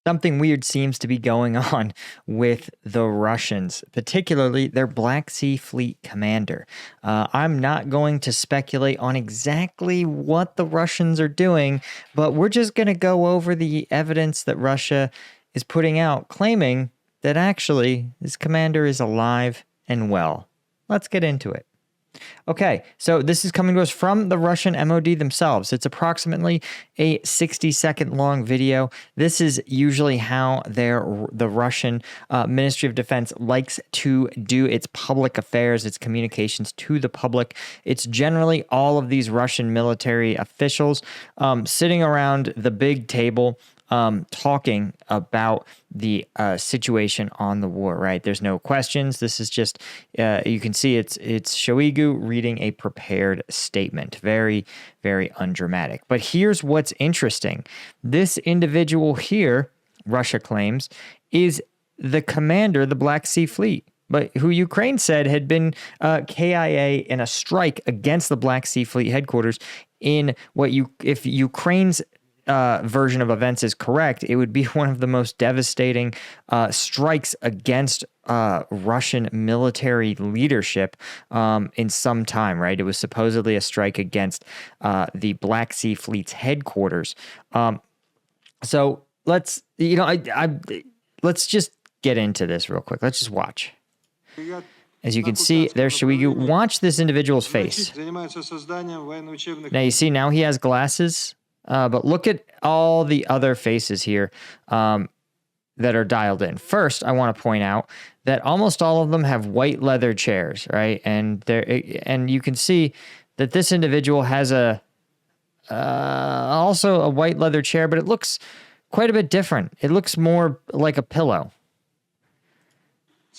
Something weird seems to be going on with the Russians, particularly their Black Sea Fleet commander. I'm not going to speculate on exactly what the Russians are doing, but we're just going to go over the evidence that Russia is putting out, claiming that actually this commander is alive and well. Let's get into it. Okay, so this is coming to us from the Russian MOD themselves. It's approximately a 60-second long video. This is usually how the Russian Ministry of Defense likes to do its public affairs, its communications to the public. It's generally all of these Russian military officials sitting around the big table, talking about the situation on the war, right? There's no questions. This is just, you can see it's Shoigu reading a prepared statement. Very, very undramatic. But here's what's interesting. This individual here, Russia claims, is the commander of the Black Sea Fleet, but who Ukraine said had been KIA in a strike against the Black Sea Fleet headquarters in if Ukraine's version of events is correct, it would be one of the most devastating strikes against Russian military leadership in some time, right? It was supposedly a strike against the Black Sea Fleet's headquarters. So let's just get into this real quick. Let's just watch. As you can see, there's Shoigu. Watch this individual's face. Now you see, now he has glasses. But look at all the other faces here that are dialed in. First, I want to point out that almost all of them have white leather chairs, right? And you can see that this individual has also a white leather chair, but it looks quite a bit different. It looks more like a pillow.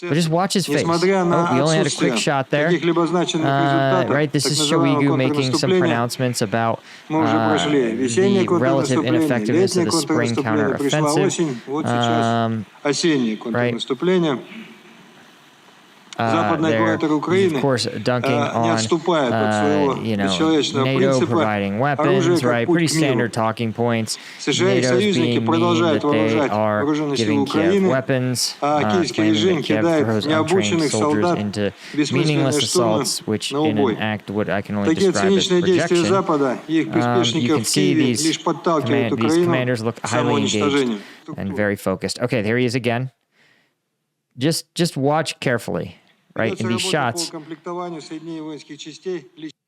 But just watch his face. We only had a quick shot there. Right, this is Shoigu making some pronouncements about the relative ineffectiveness of the spring counteroffensive. Right. There, of course, dunking on, NATO providing weapons, right? Pretty standard talking points. NATO's being mean that they are giving Kiev weapons, claiming that Kiev throws untrained soldiers into meaningless assaults, which in an act what I can only describe as projection. You can see these commanders look highly engaged and very focused. Okay, there he is again. Just watch carefully. Right, in these shots,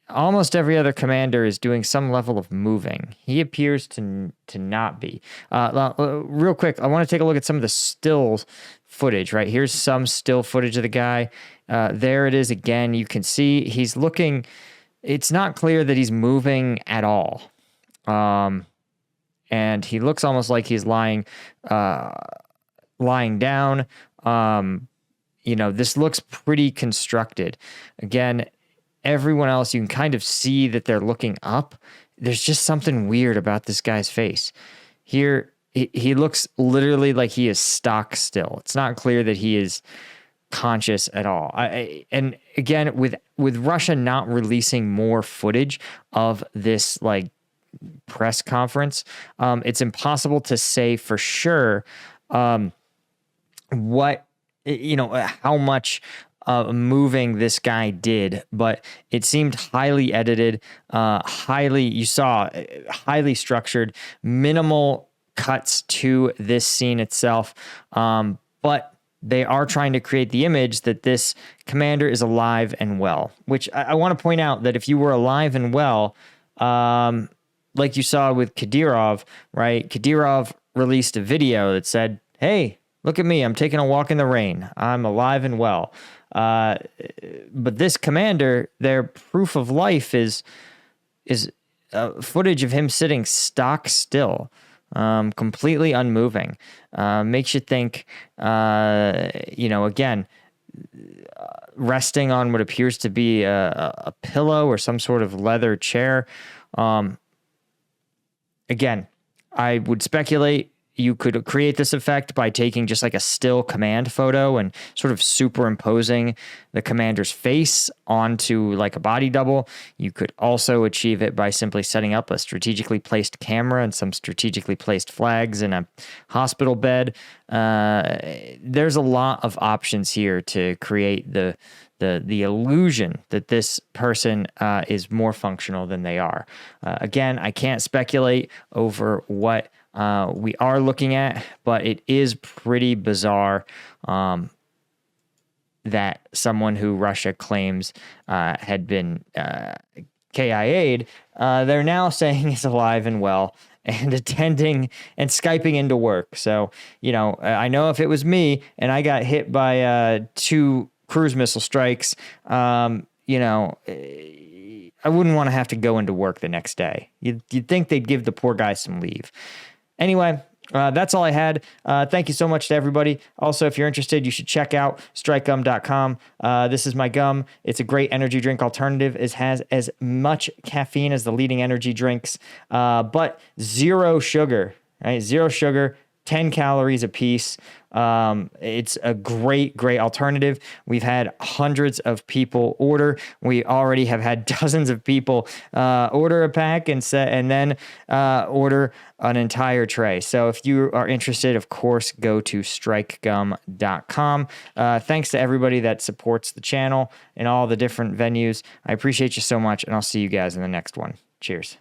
almost every other commander is doing some level of moving. He appears to not be. Real quick, I want to take a look at some of the still footage, right? Here's some still footage of the guy. There it is again. You can see he's looking, it's not clear that he's moving at all. And he looks almost like he's lying down. This looks pretty constructed. Again, everyone else, you can kind of see that they're looking up. There's just something weird about this guy's face. Here, he looks literally like he is stock still. It's not clear that he is conscious at all. And again, with Russia not releasing more footage of this press conference, it's impossible to say for sure how much moving this guy did, but it seemed highly edited, highly structured, minimal cuts to this scene itself. But they are trying to create the image that this commander is alive and well, which I want to point out that if you were alive and well, like you saw with Kadyrov, right? Kadyrov released a video that said, "Hey, look at me, I'm taking a walk in the rain. I'm alive and well." But this commander, their proof of life is footage of him sitting stock still, completely unmoving. Makes you think, again, resting on what appears to be a pillow or some sort of leather chair. Again, I would speculate you could create this effect by taking just like a still command photo and sort of superimposing the commander's face onto like a body double. You could also achieve it by simply setting up a strategically placed camera and some strategically placed flags in a hospital bed. There's a lot of options here to create the illusion that this person is more functional than they are. Again, I can't speculate over what we are looking at, but it is pretty bizarre that someone who Russia claims had been KIA'd, they're now saying is alive and well and attending and Skyping into work. So, I know if it was me and I got hit by 2 cruise missile strikes, I wouldn't want to have to go into work the next day. You'd think they'd give the poor guy some leave. Anyway, that's all I had. Thank you so much to everybody. Also, if you're interested, you should check out strikegum.com. This is my gum. It's a great energy drink alternative. It has as much caffeine as the leading energy drinks, but 0 sugar, right? 0 sugar, 10 calories a piece. It's a great alternative. We've had hundreds of people order. We already have had dozens of people order a pack and then order an entire tray. So if you are interested, of course, go to strikegum.com. Thanks to everybody that supports the channel in all the different venues. I appreciate you so much, and I'll see you guys in the next one. Cheers.